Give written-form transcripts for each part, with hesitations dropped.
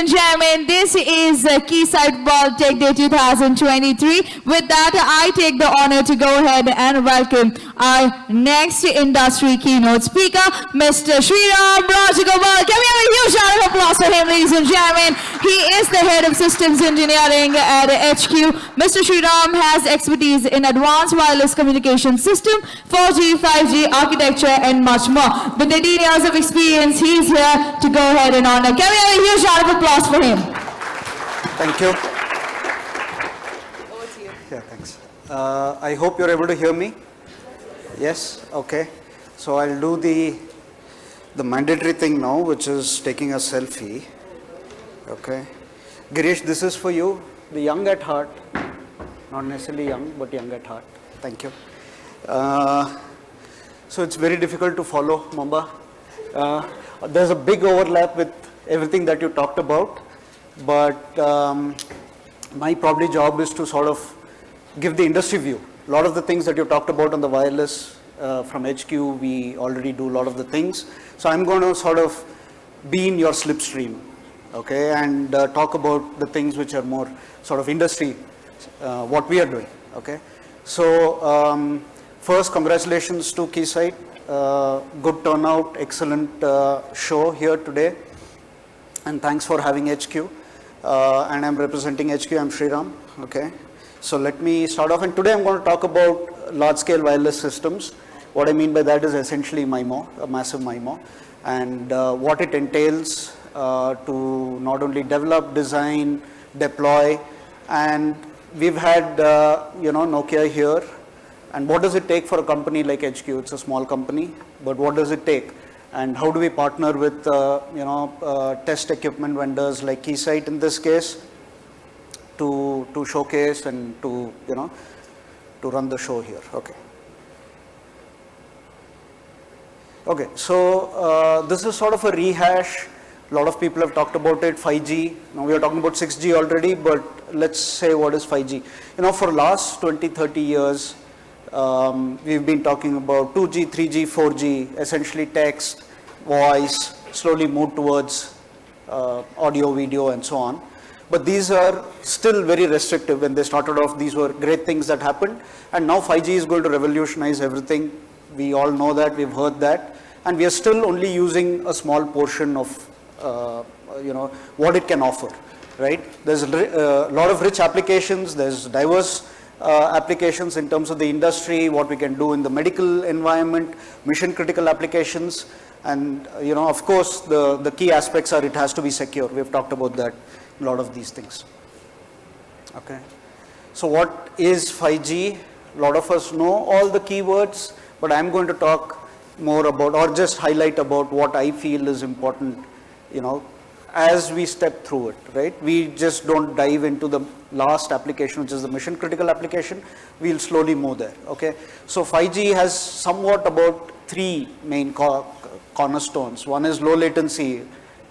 and gentlemen, this is Keysight World Tech Day 2023. With that, I take the honor to go ahead and welcome our next industry keynote speaker, Mr. Sriram Rajagopal. Can we have a huge round of applause for him, ladies and gentlemen? He is the head of systems engineering at EdgeQ. Mr. Sriram has expertise in advanced wireless communication system, 4G, 5G architecture, and much more. With 18 years of experience, he's here to go ahead and honor. Can we have a huge round of applause for him? Thank you. Over to you. Yeah, thanks. I hope you're able to hear me. Yes? Okay. So I'll do the mandatory thing now, which is taking a selfie. Okay. Girish, this is for you, the young at heart. Not necessarily young, but young at heart. Thank you. So it's very difficult to follow, Mamba. There's a big overlap with everything that you talked about, but my probably job is to sort of give the industry view. A lot of the things that you talked about on the wireless from EdgeQ, we already do a lot of the things. So I'm going to sort of be in your slipstream, okay, and talk about the things which are more sort of industry, what we are doing, okay. So first, congratulations to Keysight. Good turnout, excellent show here today, and thanks for having EdgeQ. And I'm representing EdgeQ, I'm Sriram, okay. So let me start off, and today I'm going to talk about large-scale wireless systems. What I mean by that is essentially MIMO, a massive MIMO, and what it entails to not only develop, design, deploy, and we've had Nokia here. And what does it take for a company like EdgeQ? It's a small company, but what does it take? And how do we partner with test equipment vendors like Keysight in this case to showcase and to run the show here? Okay. Okay. So this is sort of a rehash. A lot of people have talked about it. 5G. Now we are talking about 6G already, but let's say what is 5G? For last 20, 30 years. We've been talking about 2G, 3G, 4G, essentially text, voice, slowly move towards audio, video, and so on. But these are still very restrictive. When they started off, these were great things that happened. And now 5G is going to revolutionize everything. We all know that, we've heard that. And we are still only using a small portion of what it can offer, right? There's a lot of rich applications, there's diverse applications in terms of the industry, what we can do in the medical environment, mission critical applications, and of course the key aspects are it has to be secure. We've talked about that, a lot of these things. Okay, so what is 5G? A lot of us know all the keywords, but I'm going to talk more about, or just highlight about what I feel is important, as we step through it, right? We just don't dive into the last application, which is the mission critical application. We'll slowly move there, okay? So 5G has somewhat about three main cornerstones. One is low latency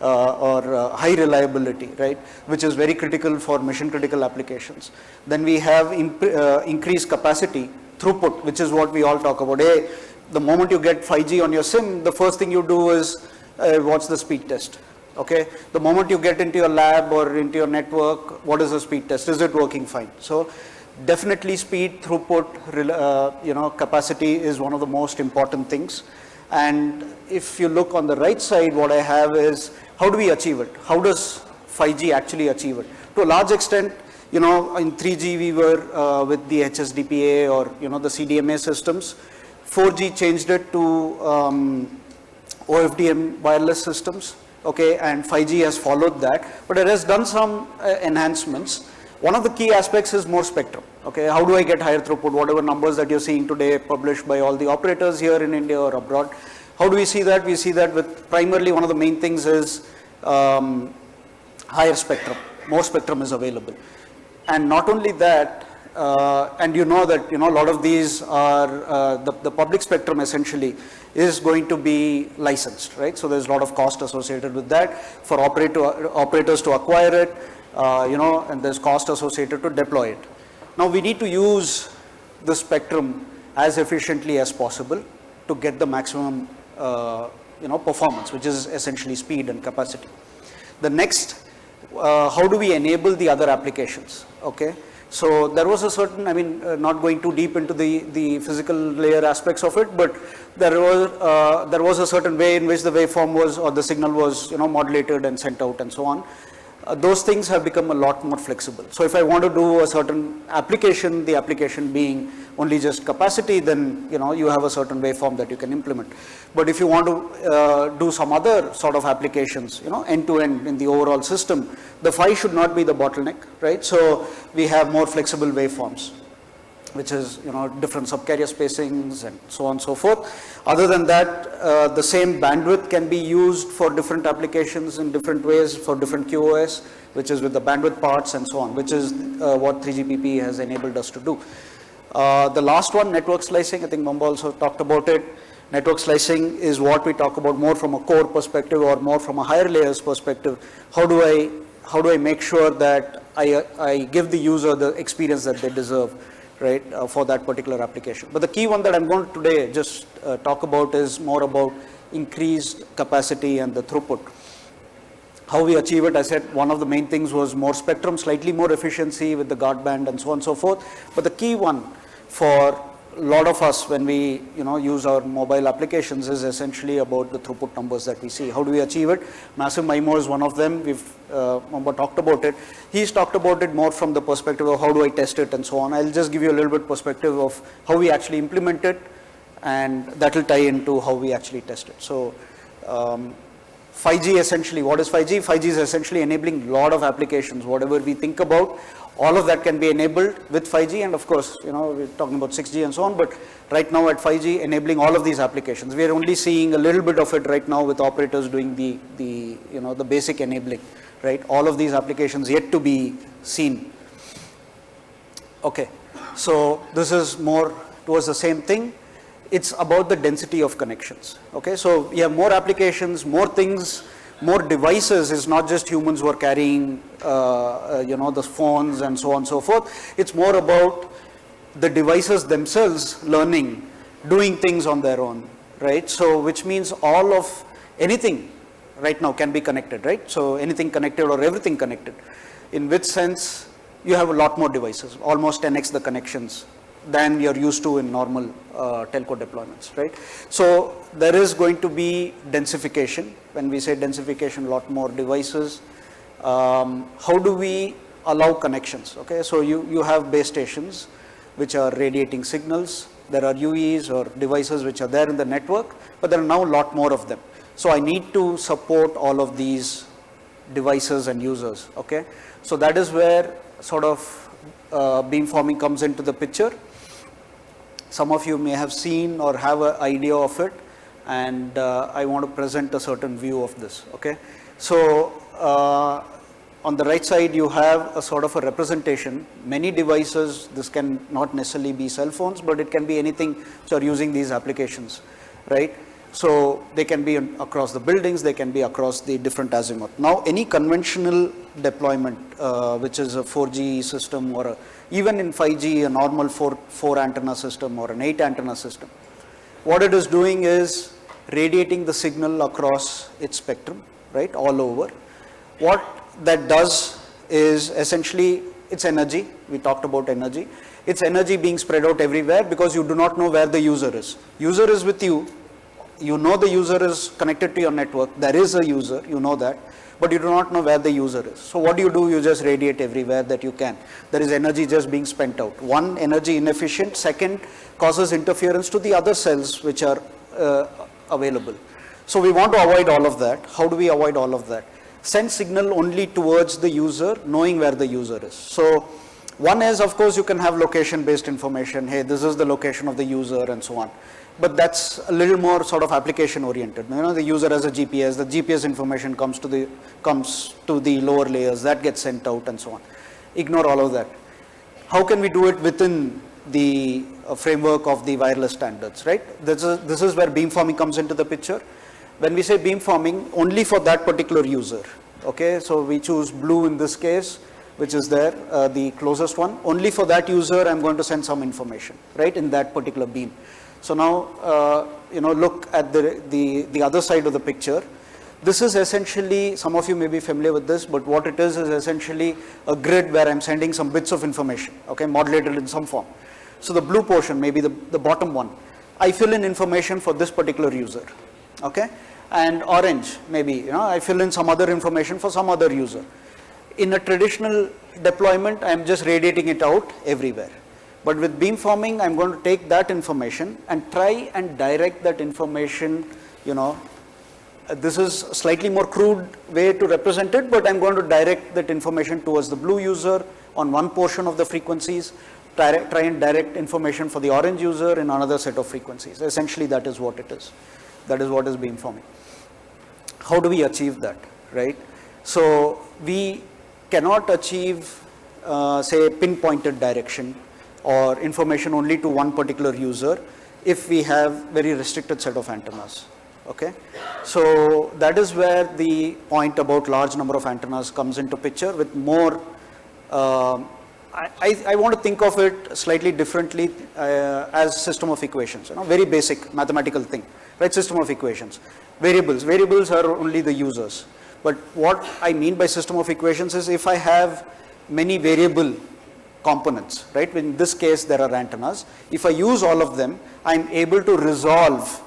or high reliability, right? Which is very critical for mission critical applications. Then we have increased capacity, throughput, which is what we all talk about. Hey, the moment you get 5G on your SIM, the first thing you do is what's the speed test? Okay, the moment you get into your lab or into your network, what is the speed test? Is it working fine? So definitely speed, throughput, capacity is one of the most important things. And if you look on the right side, what I have is how do we achieve it? How does 5G actually achieve it? To a large extent, in 3G we were with the HSDPA or the CDMA systems. 4G changed it to OFDM wireless systems. Okay, and 5G has followed that, but it has done some enhancements. One of the key aspects is more spectrum. Okay, how do I get higher throughput? Whatever numbers that you're seeing today published by all the operators here in India or abroad. How do we see that? We see that with primarily one of the main things is higher spectrum. More spectrum is available. And not only that, and that a lot of these are the public spectrum essentially is going to be licensed, right? So there's a lot of cost associated with that for operators to acquire it, and there's cost associated to deploy it. Now we need to use the spectrum as efficiently as possible to get the maximum performance, which is essentially speed and capacity. The next how do we enable the other applications? Okay. So there was a certain, not going too deep into the physical layer aspects of it, but there was a certain way in which the waveform was, or the signal was, modulated and sent out and so on. Those things have become a lot more flexible. So if I want to do a certain application, the application being only just capacity, then you have a certain waveform that you can implement. But if you want to do some other sort of applications, end to end in the overall system, the phi should not be the bottleneck, right? So we have more flexible waveforms, which is different subcarrier spacings and so on and so forth. Other than that, the same bandwidth can be used for different applications in different ways for different QoS, which is with the bandwidth parts and so on, which is what 3GPP has enabled us to do. The last one, network slicing, I think Mamba also talked about it. Network slicing is what we talk about more from a core perspective or more from a higher layers perspective. How do I make sure that I give the user the experience that they deserve, right, for that particular application. But the key one that I'm going to today just talk about is more about increased capacity and the throughput. How we achieve it, I said one of the main things was more spectrum, slightly more efficiency with the guard band and so on and so forth. But the key one for a lot of us when we use our mobile applications is essentially about the throughput numbers that we see. How do we achieve it? Massive MIMO is one of them. We've Mamba talked about it. He's talked about it more from the perspective of how do I test it and so on. I'll just give you a little bit perspective of how we actually implement it, and that will tie into how we actually test it. So 5G essentially, what is 5G? 5G is essentially enabling a lot of applications. Whatever we think about, all of that can be enabled with 5G, and of course, we're talking about 6G and so on, but right now at 5G, enabling all of these applications. We are only seeing a little bit of it right now with operators doing the basic enabling, right? All of these applications yet to be seen. Okay, so this is more towards the same thing. It's about the density of connections. Okay, so you have more applications, more things, more devices. Is not just humans who are carrying, the phones and so on and so forth. It's more about the devices themselves learning, doing things on their own, right? So which means all of anything right now can be connected, right? So anything connected or everything connected. In which sense, you have a lot more devices, almost 10x the connections than you're used to in normal telco deployments, right? So there is going to be densification. When we say densification, a lot more devices. How do we allow connections? Okay, so you have base stations which are radiating signals. There are UEs or devices which are there in the network, but there are now a lot more of them. So I need to support all of these devices and users. Okay, so that is where sort of beamforming comes into the picture. Some of you may have seen or have an idea of it, and I want to present a certain view of this. Okay, so on the right side you have a sort of a representation. Many devices, this can not necessarily be cell phones, but it can be anything which are using these applications, right? So they can be across the buildings, they can be across the different azimuth. Now any conventional deployment, which is a 4G system or even in 5G, a normal 4 antenna system or an 8 antenna system, what it is doing is radiating the signal across its spectrum, right, all over. What that does is essentially it's energy. We talked about energy. It's energy being spread out everywhere because you do not know where the user is. User is with you. You know the user is connected to your network. There is a user, you know that, but you do not know where the user is. So what do? You just radiate everywhere that you can. There is energy just being spent out. One, energy inefficient. Second, causes interference to the other cells which are available. So we want to avoid all of that. How do we avoid all of that? Send signal only towards the user, knowing where the user is. So one is, of course, you can have location based information. Hey, this is the location of the user and so on. But that's a little more sort of application oriented. The user has a GPS, the GPS information comes to the lower layers, that gets sent out and so on. Ignore all of that. How can we do it within the framework of the wireless standards, right? This is where beamforming comes into the picture. When we say beamforming, only for that particular user. Okay, so we choose blue in this case, which is there, the closest one. Only for that user, I'm going to send some information, right, in that particular beam. So now, look at the other side of the picture. This is essentially, some of you may be familiar with this, but what it is essentially a grid where I'm sending some bits of information, okay, modulated in some form. So the blue portion, maybe the bottom one, I fill in information for this particular user, okay, and orange, maybe, I fill in some other information for some other user. In a traditional deployment, I'm just radiating it out everywhere. But with beamforming, I'm going to take that information and try and direct that information, this is a slightly more crude way to represent it, but I'm going to direct that information towards the blue user on one portion of the frequencies, try and direct information for the orange user in another set of frequencies. Essentially, that is what it is. That is what is beamforming. How do we achieve that, right? So we cannot achieve, say, pinpointed direction or information only to one particular user if we have very restricted set of antennas. Okay, so that is where the point about large number of antennas comes into picture with more, I want to think of it slightly differently as system of equations, very basic mathematical thing, right? System of equations. Variables are only the users. But what I mean by system of equations is if I have many variable components, right? In this case, there are antennas. If I use all of them, I'm able to resolve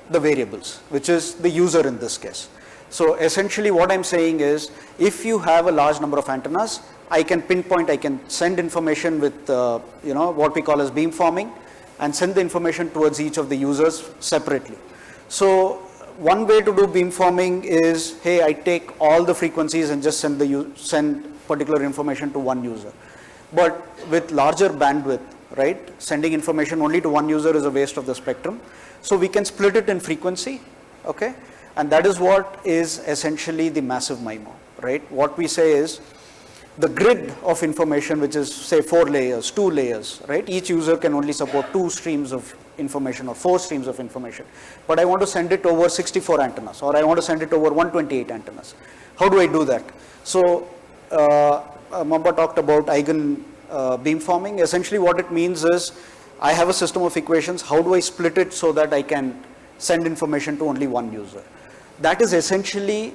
the variables, which is the user in this case. So essentially what I'm saying is, if you have a large number of antennas, I can pinpoint, I can send information with, what we call as beamforming, and send the information towards each of the users separately. So one way to do beamforming is, hey, I take all the frequencies and just send particular information to one user. But with larger bandwidth, right, sending information only to one user is a waste of the spectrum. So we can split it in frequency, okay, and that is what is essentially the massive MIMO, right? What we say is the grid of information, which is say 4 layers, 2 layers, right? Each user can only support 2 streams of information or 4 streams of information. But I want to send it over 64 antennas, or I want to send it over 128 antennas. How do I do that? So Mamba talked about eigen beamforming. Essentially what it means is, I have a system of equations. How do I split it so that I can send information to only one user? That is essentially,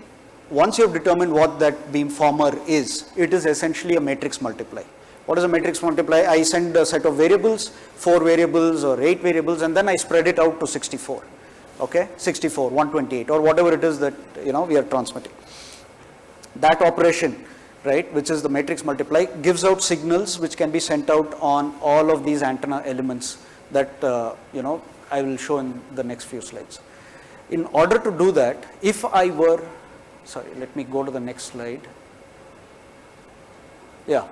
once you have determined what that beamformer is, it is essentially a matrix multiply. What is a matrix multiply? I send a set of variables, 4 variables or 8 variables, and then I spread it out to 64. Okay, 64, 128, or whatever it is that we are transmitting. That operation, right, which is the matrix multiply, gives out signals which can be sent out on all of these antenna elements that I will show in the next few slides. In order to do that, if I were, sorry, let me go to the next slide. Yeah,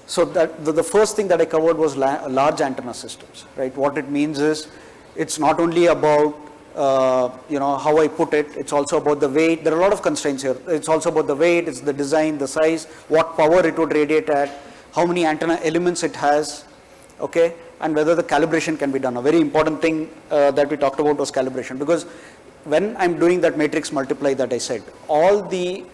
so that the first thing that I covered was large antenna systems, right? What it means is, it's not only about how I put it, it's also about the weight. There are a lot of constraints here. It's also about the weight, it's the design, the size, what power it would radiate at, how many antenna elements it has, okay, and whether the calibration can be done. A very important thing that we talked about was calibration, because when I'm doing that matrix multiply that I said, all the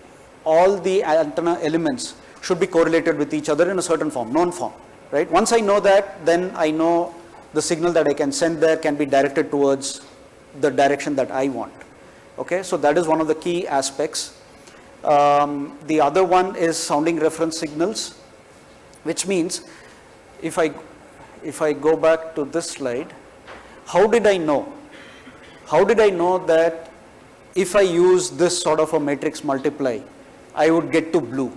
antenna elements should be correlated with each other in a certain form, known form, right? Once I know that, then I know the signal that I can send there can be directed towards the direction that I want. Okay, so that is one of the key aspects. The other one is sounding reference signals, which means if I go back to this slide, how did I know? How did I know that if I use this sort of a matrix multiply, I would get to blue?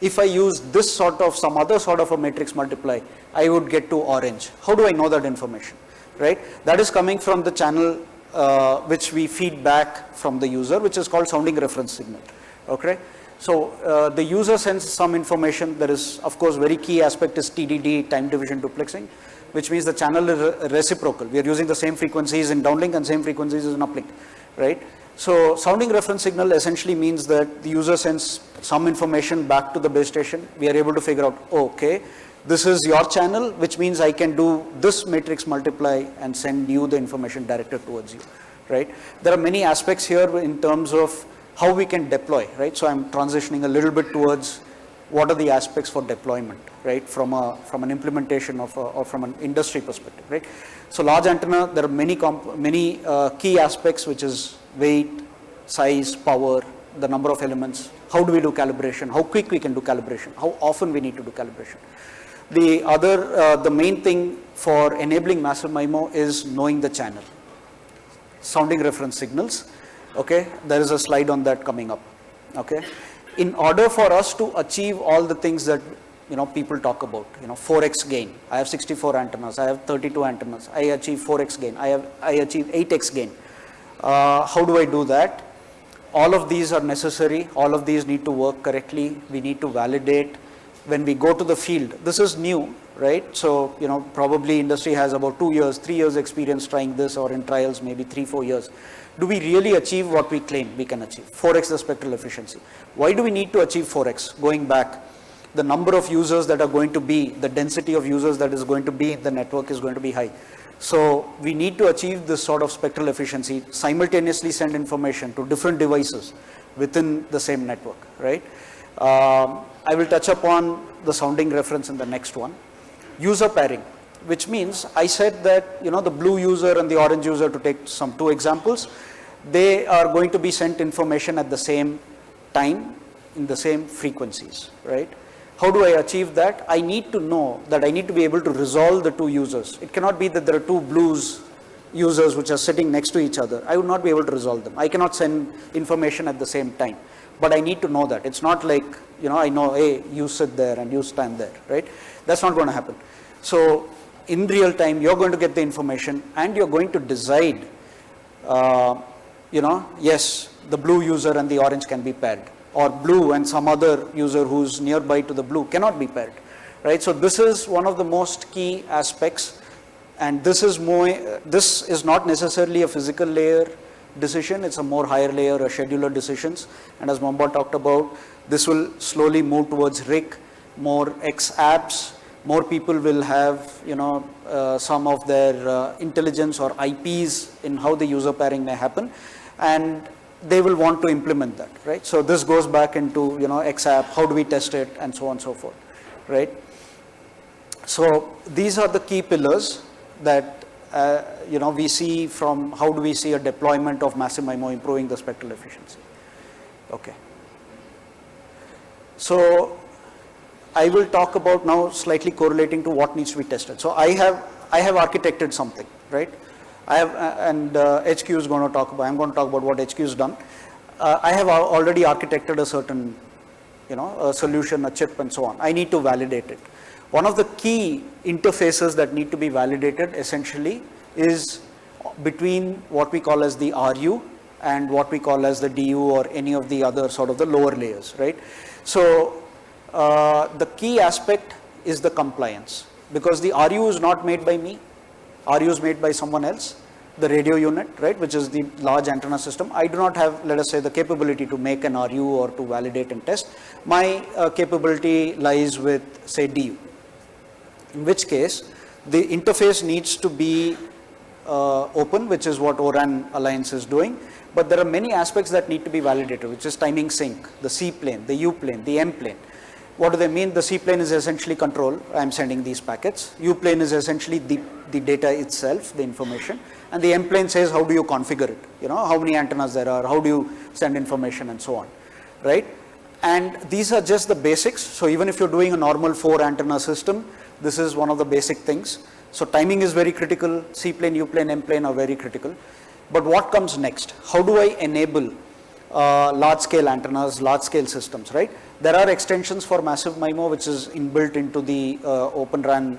If I use this sort of some other sort of a matrix multiply, I would get to orange. How do I know that information? Right? That is coming from the channel which we feed back from the user, which is called sounding reference signal. Okay, so the user sends some information. There is, of course, very key aspect is TDD, time division duplexing, which means the channel is reciprocal. We are using the same frequencies in downlink and same frequencies in uplink, right? So sounding reference signal essentially means that the user sends some information back to the base station. We are able to figure out, okay, this is your channel, which means I can do this matrix multiply and send you the information directed towards you, right? There are many aspects here in terms of how we can deploy, right? So I'm transitioning a little bit towards what are the aspects for deployment, right? From an implementation of or from an industry perspective, right? So large antenna, there are many key aspects, which is weight, size, power, the number of elements, how do we do calibration, how quick we can do calibration, how often we need to do calibration. The main thing for enabling massive MIMO is knowing the channel. Sounding reference signals, okay, there is a slide on that coming up, okay. In order for us to achieve all the things that people talk about, 4x gain, I have 64 antennas, I have 32 antennas, I achieve 4x gain, I achieve 8x gain. How do I do that? All of these are necessary, all of these need to work correctly, we need to validate. When we go to the field, this is new, right? So, probably industry has about 2 years, 3 years experience trying this, or in trials maybe 3-4 years. Do we really achieve what we claim we can achieve? 4x the spectral efficiency. Why do we need to achieve 4x? Going back, the number of users that are going to be, the density of users that is going to be, the network is going to be high. So we need to achieve this sort of spectral efficiency, simultaneously send information to different devices within the same network, right? I will touch upon the sounding reference in the next one. User pairing, which means I said that, the blue user and the orange user, to take two examples, they are going to be sent information at the same time in the same frequencies, right? How do I achieve that? I need to know that I need to be able to resolve the two users. It cannot be that there are two blues users which are sitting next to each other. I would not be able to resolve them. I cannot send information at the same time. But I need to know that. It's not like, I know, hey, you sit there and you stand there, right? That's not going to happen. So in real time, you're going to get the information and you're going to decide, yes, the blue user and the orange can be paired, or blue and some other user who's nearby to the blue cannot be paired, right? So this is one of the most key aspects, and this is not necessarily a physical layer decision, it's a more higher layer, a scheduler decisions, and as Mamba talked about, this will slowly move towards RIC, more X apps, more people will have, some of their intelligence or IPs in how the user pairing may happen, and they will want to implement that, right? So this goes back into, X app, how do we test it, and so on and so forth, right? So these are the key pillars that we see from how do we see a deployment of massive MIMO improving the spectral efficiency. Okay. So I will talk about now slightly correlating to what needs to be tested. So I have architected something, right? I'm going to talk about what EdgeQ has done. I have already architected a certain, a solution, a chip, and so on. I need to validate it. One of the key interfaces that need to be validated essentially is between what we call as the RU and what we call as the DU or any of the other sort of the lower layers, right? So the key aspect is the compliance, because the RU is not made by me, RU is made by someone else, the radio unit, right, which is the large antenna system. I do not have, let us say, the capability to make an RU or to validate and test. My capability lies with, say, DU. In which case, the interface needs to be open, which is what ORAN Alliance is doing. But there are many aspects that need to be validated, which is timing sync, the C plane, the U plane, the M plane. What do they mean? The C plane is essentially control. I'm sending these packets. U plane is essentially the data itself, the information. And the M plane says, how do you configure it? How many antennas there are, how do you send information, and so on, right? And these are just the basics. So even if you're doing a normal 4 antenna system, this is one of the basic things. So timing is very critical. C plane, U plane, M plane are very critical. But what comes next? How do I enable large scale antennas, large scale systems, right? There are extensions for massive MIMO, which is inbuilt into the Open RAN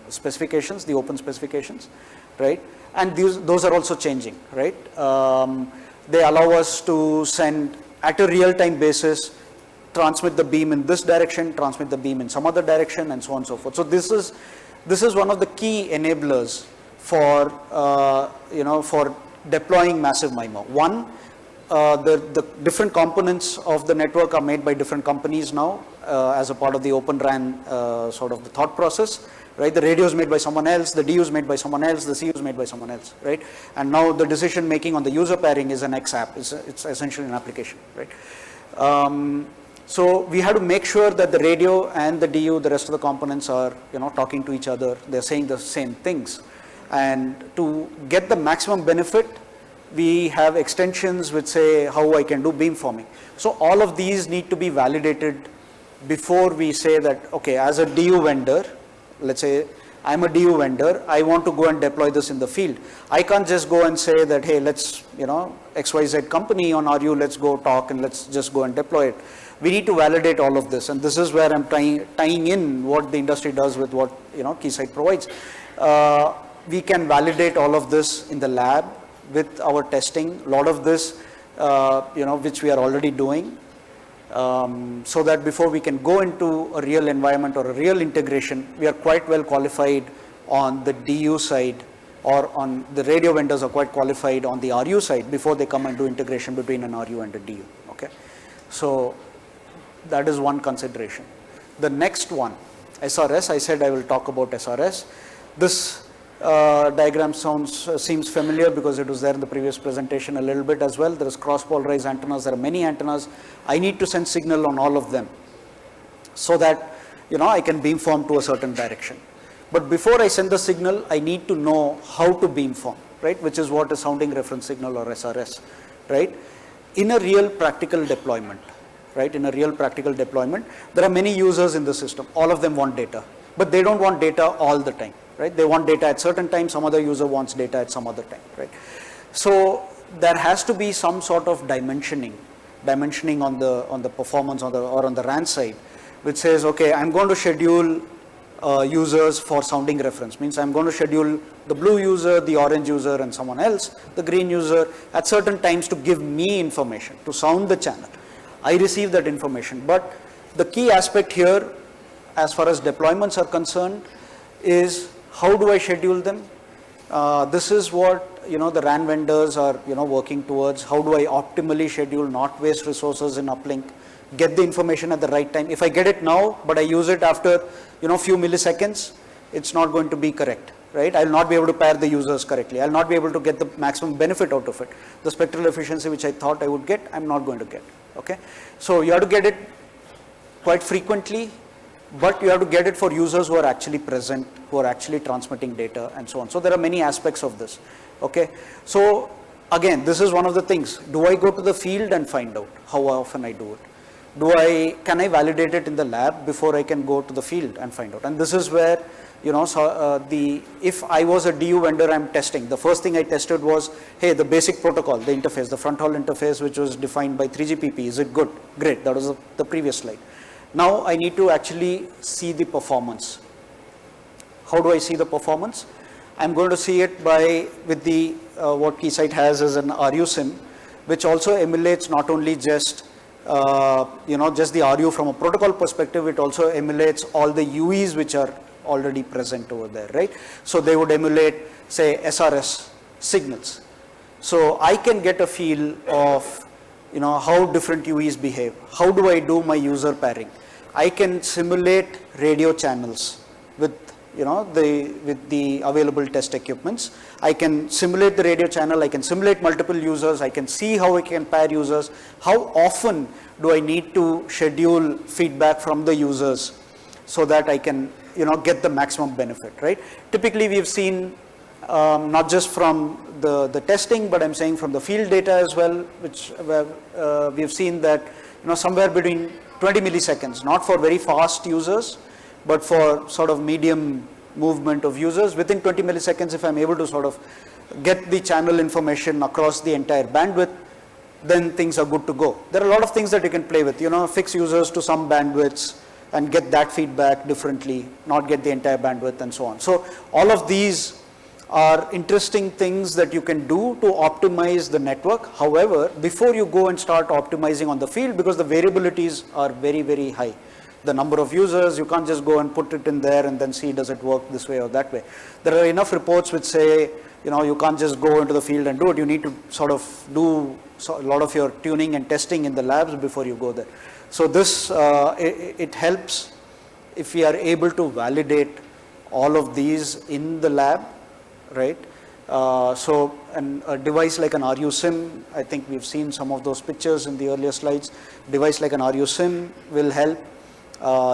specifications, the open specifications, right? And those are also changing, right? They allow us to send at a real-time basis, transmit the beam in this direction, transmit the beam in some other direction, and so on and so forth. So this is one of the key enablers for for deploying massive MIMO. One, the different components of the network are made by different companies now as a part of the Open RAN sort of the thought process, right? The radio is made by someone else, the DU is made by someone else, the CU is made by someone else, right? And now the decision making on the user pairing is an X app, it's essentially an application, right? So we have to make sure that the radio and the DU, the rest of the components are talking to each other, they're saying the same things. And to get the maximum benefit, we have extensions which say how I can do beamforming. So all of these need to be validated before we say that, okay, as a DU vendor, let's say I'm a DU vendor, I want to go and deploy this in the field. I can't just go and say that, hey, let's, XYZ company on RU, let's go talk and let's just go and deploy it. We need to validate all of this, and this is where I'm tying in what the industry does with what, Keysight provides. We can validate all of this in the lab with our testing. A lot of this, which we are already doing. So that before we can go into a real environment or a real integration, we are quite well qualified on the DU side, or on the radio vendors are quite qualified on the RU side before they come and do integration between an RU and a DU. Okay, so that is one consideration. The next one, SRS. I said I will talk about SRS. This diagram seems familiar because it was there in the previous presentation a little bit as well. There is cross-polarized antennas. There are many antennas. I need to send signal on all of them so that I can beamform to a certain direction. But before I send the signal, I need to know how to beamform, right? Which is what a sounding reference signal, or SRS, right? In a real practical deployment, right? In a real practical deployment, there are many users in the system. All of them want data, but they don't want data all the time. Right? They want data at certain time, some other user wants data at some other time, right? So there has to be some sort of dimensioning on the performance or on the RAN side, which says, okay, I'm going to schedule users for sounding reference. Means I'm going to schedule the blue user, the orange user, and someone else, the green user, at certain times to give me information, to sound the channel. I receive that information. But the key aspect here, as far as deployments are concerned, is how do I schedule them? This is what the RAN vendors are working towards. How do I optimally schedule, not waste resources in uplink, get the information at the right time? If I get it now, but I use it after few milliseconds, it's not going to be correct, right? I'll not be able to pair the users correctly. I'll not be able to get the maximum benefit out of it. The spectral efficiency which I thought I would get, I'm not going to get. Okay, so you have to get it quite frequently, but you have to get it for users who are actually present, who are actually transmitting data, and so on. So there are many aspects of this. Okay, so again, this is one of the things. Do I go to the field and find out how often I do it? Can I validate it in the lab before I can go to the field and find out? And this is where if I was a DU vendor, I'm testing. The first thing I tested was, hey, the basic protocol, the interface, the front haul interface, which was defined by 3GPP, is it good? Great. That was the previous slide. Now I need to actually see the performance. How do I see the performance? I'm going to see it with the what Keysight has as an RU sim, which also emulates not only just just the RU from a protocol perspective. It also emulates all the UEs which are already present over there, right? So they would emulate, say, SRS signals. So I can get a feel of how different UEs behave. How do I do my user pairing? I can simulate radio channels with the available test equipments. I can simulate the radio channel. I can simulate multiple users. I can see how I can pair users. How often do I need to schedule feedback from the users so that I can get the maximum benefit, right? Typically, we've seen not just from the testing, but I'm saying from the field data as well, which we've seen that somewhere between 20 milliseconds, not for very fast users, but for sort of medium movement of users. Within 20 milliseconds, if I'm able to sort of get the channel information across the entire bandwidth, then things are good to go. There are a lot of things that you can play with, fix users to some bandwidths and get that feedback differently, not get the entire bandwidth and so on. So all of these are interesting things that you can do to optimize the network. However, before you go and start optimizing on the field, because the variabilities are very, very high. The number of users, you can't just go and put it in there and then see does it work this way or that way. There are enough reports which say, you can't just go into the field and do it. You need to sort of do a lot of your tuning and testing in the labs before you go there. So this, it helps if we are able to validate all of these in the lab, right? So a device like an RU sim, I think we've seen some of those pictures in the earlier slides. Device like an RU sim will help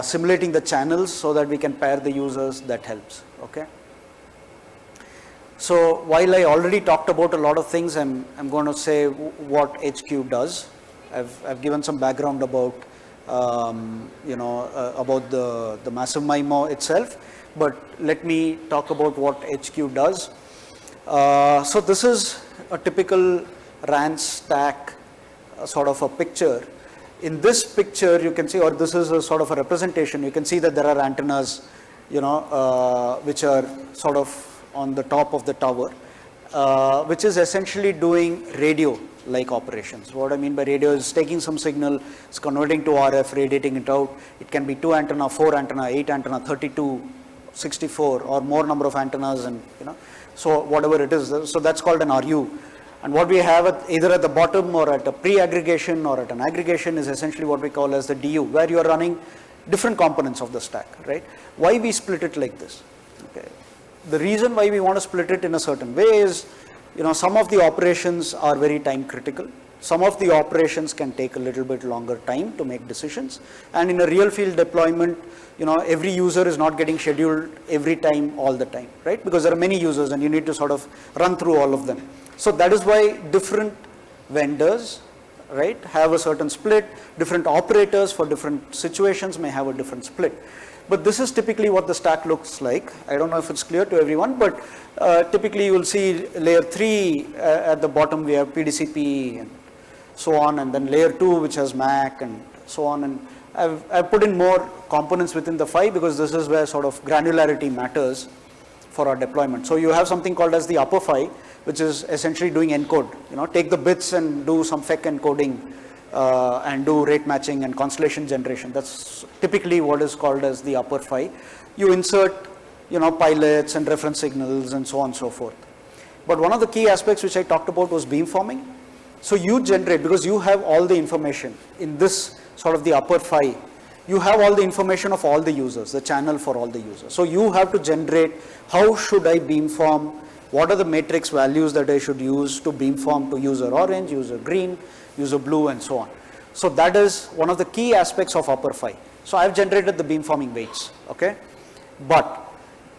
simulating the channels so that we can pair the users. That helps, okay? So while I already talked about a lot of things, I'm going to say what EdgeQ does. I've given some background about about the massive MIMO itself, but let me talk about what EdgeQ does. So this is a typical RAN stack sort of a picture. In this picture you can see, or this is a sort of a representation, you can see that there are antennas, which are sort of on the top of the tower, which is essentially doing radio-like operations. What I mean by radio is taking some signal, it's converting to RF, radiating it out. It can be 2 antenna, 4 antenna, 8 antenna, 32, 64 or more number of antennas, and so whatever it is. So that's called an RU. And what we have either at the bottom or at a pre-aggregation or at an aggregation is essentially what we call as the DU, where you are running different components of the stack, right? Why we split it like this? Okay. The reason why we want to split it in a certain way is, some of the operations are very time critical. Some of the operations can take a little bit longer time to make decisions. And in a real field deployment, every user is not getting scheduled every time, all the time, right? Because there are many users and you need to sort of run through all of them. So that is why different vendors, right, have a certain split. Different operators for different situations may have a different split. But this is typically what the stack looks like. I don't know if it's clear to everyone, but typically you will see layer 3 at the bottom we have PDCP and so on, and then layer 2 which has MAC and so on. And I've put in more components within the PHY because this is where sort of granularity matters for our deployment. So you have something called as the upper PHY, which is essentially doing encode. Take the bits and do some FEC encoding and do rate matching and constellation generation. That's typically what is called as the upper PHY. You insert, pilots and reference signals and so on and so forth. But one of the key aspects which I talked about was beamforming. So you generate, because you have all the information in this sort of the upper PHY, you have all the information of all the users, the channel for all the users. So you have to generate, how should I beamform? What are the matrix values that I should use to beamform to user orange, user green, user blue, and so on. So that is one of the key aspects of upper PHY. So I've generated the beamforming weights, okay? But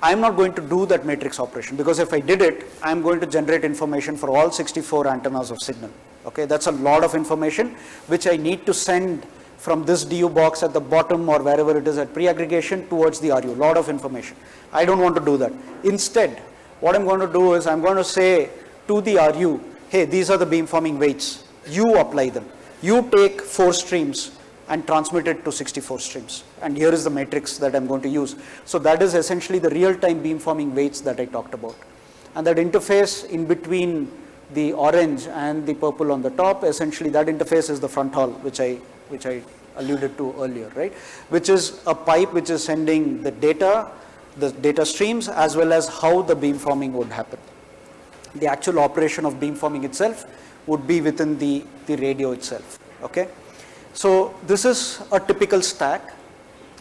I'm not going to do that matrix operation, because if I did it, I'm going to generate information for all 64 antennas of signal, okay? That's a lot of information which I need to send from this DU box at the bottom or wherever it is at pre-aggregation towards the RU, lot of information. I don't want to do that. Instead, what I'm going to do is I'm going to say to the RU, hey, these are the beamforming weights. You apply them. You take 4 streams and transmit it to 64 streams. And here is the matrix that I'm going to use. So that is essentially the real-time beamforming weights that I talked about. And that interface in between the orange and the purple on the top, essentially that interface is the front haul, which I alluded to earlier, right? Which is a pipe which is sending the data streams, as well as how the beamforming would happen. The actual operation of beamforming itself would be within the radio itself, okay? So this is a typical stack,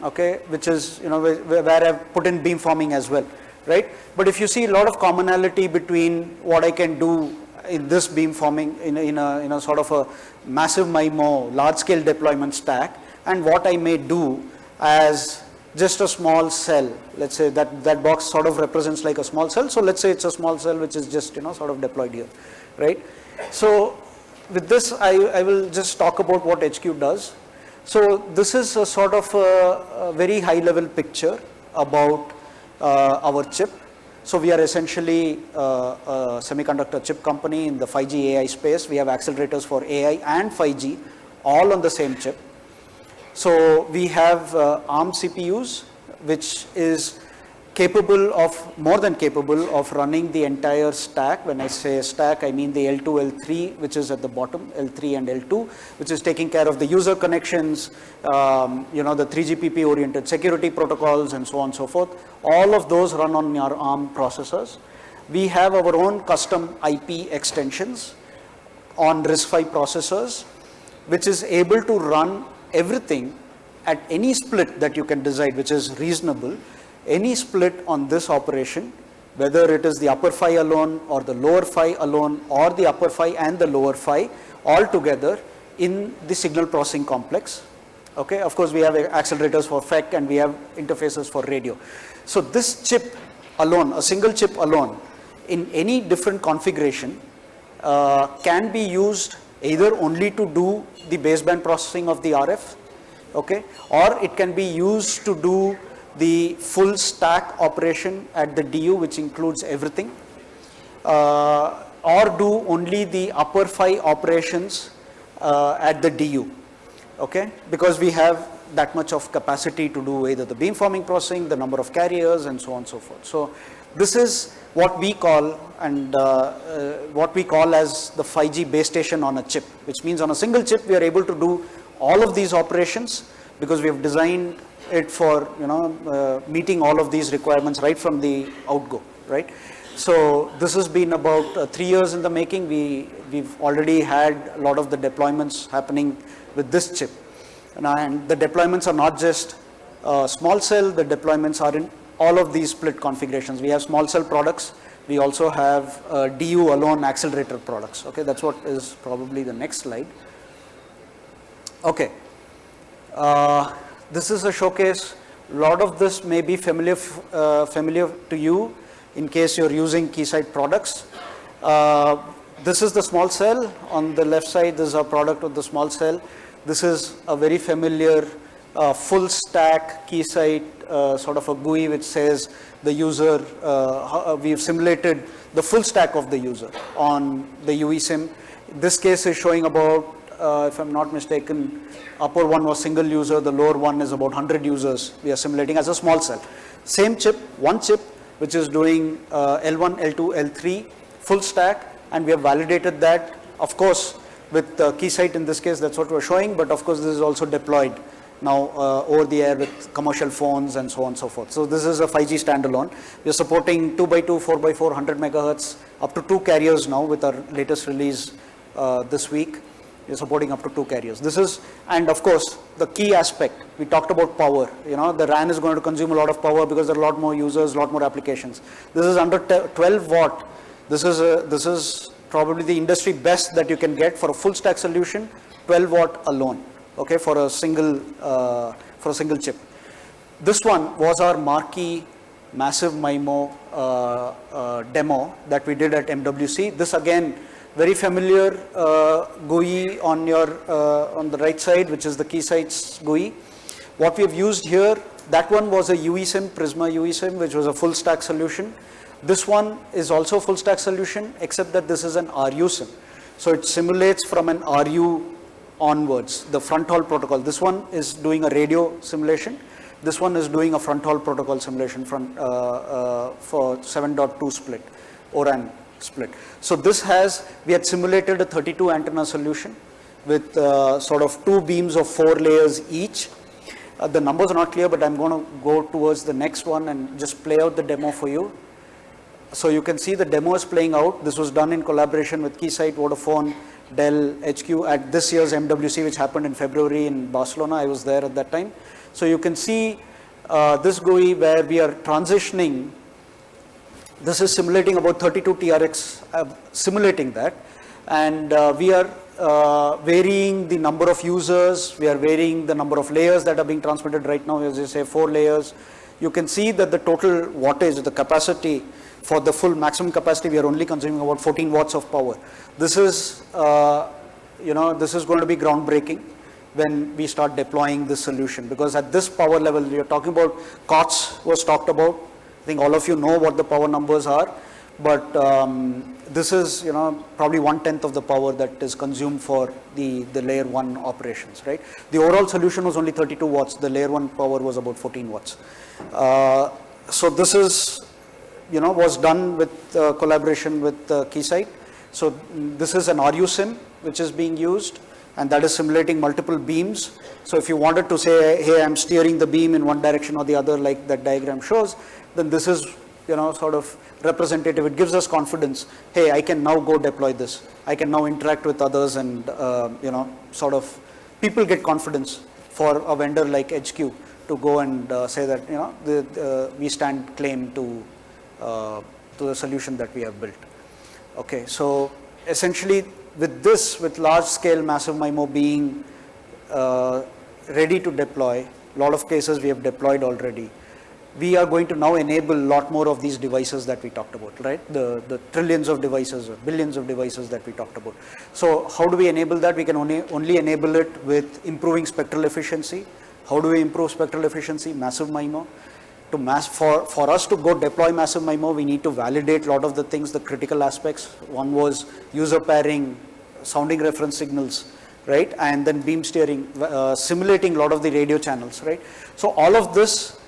okay, which is, where I've put in beamforming as well, right? But if you see a lot of commonality between what I can do in this beamforming in a sort of a massive MIMO large scale deployment stack, and what I may do as just a small cell. Let's say that box sort of represents like a small cell. So let's say it's a small cell which is just, sort of deployed here, right? So with this, I will just talk about what EdgeQ does. So this is a sort of a very high level picture about our chip. So we are essentially a semiconductor chip company in the 5G AI space. We have accelerators for AI and 5G all on the same chip. So we have ARM CPUs, which is more than capable of running the entire stack. When I say stack, I mean the L2, L3, which is at the bottom, L3 and L2, which is taking care of the user connections, the 3GPP oriented security protocols, and so on and so forth. All of those run on our ARM processors. We have our own custom IP extensions on RISC-V processors, which is able to run everything at any split that you can decide, which is reasonable. Any split on this operation, whether it is the upper PHY alone or the lower PHY alone, or the upper PHY and the lower PHY all together in the signal processing complex. Okay, of course we have accelerators for FEC and we have interfaces for radio. So this chip alone, a single chip alone, in any different configuration can be used either only to do the baseband processing of the RF, okay, or it can be used to do the full stack operation at the DU, which includes everything, or do only the upper 5 operations at the DU, okay, because we have that much of capacity to do either the beamforming processing, the number of carriers, and so on and so forth. So this is what we call as the 5G base station on a chip, which means on a single chip we are able to do all of these operations because we have designed it for meeting all of these requirements right from the outgo, right? So this has been about 3 years in the making. We've already had a lot of the deployments happening with this chip, and the deployments are not just small cell. The deployments are in all of these split configurations. We have small cell products. We also have DU alone accelerator products. Okay, that's what is probably the next slide. Okay, this is a showcase. A lot of this may be familiar to you in case you're using Keysight products. This is the small cell. On the left side, this is our product with the small cell. This is a very familiar full stack Keysight sort of a GUI which says the user, we've simulated the full stack of the user on the UE sim. This case is showing about, if I'm not mistaken, upper one was single user, the lower one is about 100 users we are simulating as a small cell. Same chip, one chip, which is doing L1, L2, L3 full stack, and we have validated that, of course, with Keysight in this case. That's what we're showing, but of course this is also deployed now over the air with commercial phones and so on and so forth. So this is a 5G standalone. We're supporting 2x2, 4x4, 100 megahertz, up to 2 carriers now with our latest release this week. We're supporting up to 2 carriers. This is, and of course, the key aspect, we talked about power. The RAN is going to consume a lot of power because there are a lot more users, a lot more applications. This is under 12 watt. This is probably the industry best that you can get for a full stack solution, 12 watt alone, okay, for a single chip. This one was our marquee massive MIMO demo that we did at MWC. This again, very familiar GUI on the right side, which is the Keysight's GUI. What we have used here, that one was a UE sim, Prisma UE sim, which was a full stack solution. This one is also a full stack solution, except that this is an RU sim. So it simulates from an RU onwards, the front haul protocol. This one is doing a radio simulation. This one is doing a front haul protocol simulation for 7.2 split, ORAN split. So we had simulated a 32 antenna solution with sort of 2 beams of 4 layers each. The numbers are not clear, but I'm going to go towards the next one and just play out the demo for you. So you can see the demo is playing out. This was done in collaboration with Keysight, Vodafone, Dell, EdgeQ at this year's MWC, which happened in February in Barcelona. I was there at that time. So you can see this GUI where we are transitioning. This is simulating about 32 TRX, simulating that. And we are varying the number of users. We are varying the number of layers that are being transmitted right now, as I say, 4 layers. You can see that the total wattage, the capacity, for the full maximum capacity, we are only consuming about 14 watts of power. This is, this is going to be groundbreaking when we start deploying this solution, because at this power level, we are talking about COTS was talked about. I think all of you know what the power numbers are, but this is, probably 1/10 of the power that is consumed for the layer 1 operations, right? The overall solution was only 32 watts. The layer 1 power was about 14 watts. So this is, was done with collaboration with Keysight. So this is an RU sim which is being used, and that is simulating multiple beams. So if you wanted to say, hey, I'm steering the beam in one direction or the other, like that diagram shows, then this is, sort of representative. It gives us confidence. Hey, I can now go deploy this. I can now interact with others, and sort of people get confidence for a vendor like EdgeQ to go and say that we stand claim to the solution that we have built. Okay, so essentially with large scale massive MIMO being ready to deploy, a lot of cases we have deployed already. we are going to now enable a lot more of these devices that we talked about, right? The trillions of devices, or billions of devices that we talked about. So how do we enable that? We can only enable it with improving spectral efficiency. How do we improve spectral efficiency? Massive MIMO. For us to go deploy massive MIMO, we need to validate a lot of the things, the critical aspects. One was user pairing, sounding reference signals, right? And then beam steering, simulating a lot of the radio channels, right? So all of this,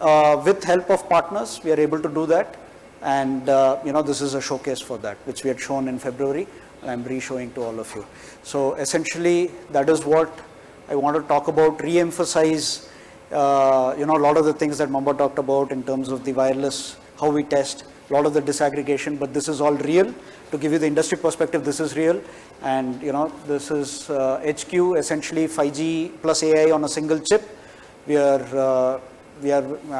with help of partners, we are able to do that. And this is a showcase for that, which we had shown in February. I'm re-showing to all of you. So essentially, that is what I want to talk about, re-emphasize a lot of the things that Mamba talked about in terms of the wireless, how we test, a lot of the disaggregation, but this is all real. To give you the industry perspective, this is real. And this is EdgeQ, essentially 5G plus AI on a single chip. We are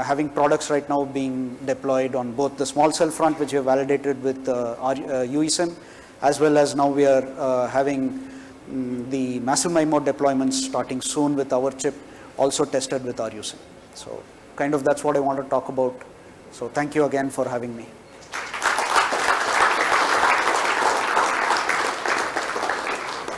having products right now being deployed on both the small cell front, which we have validated with UESIM, as well as now we are having the massive MIMO deployments starting soon with our chip, also tested with RUSIM. So kind of that's what I want to talk about. So thank you again for having me.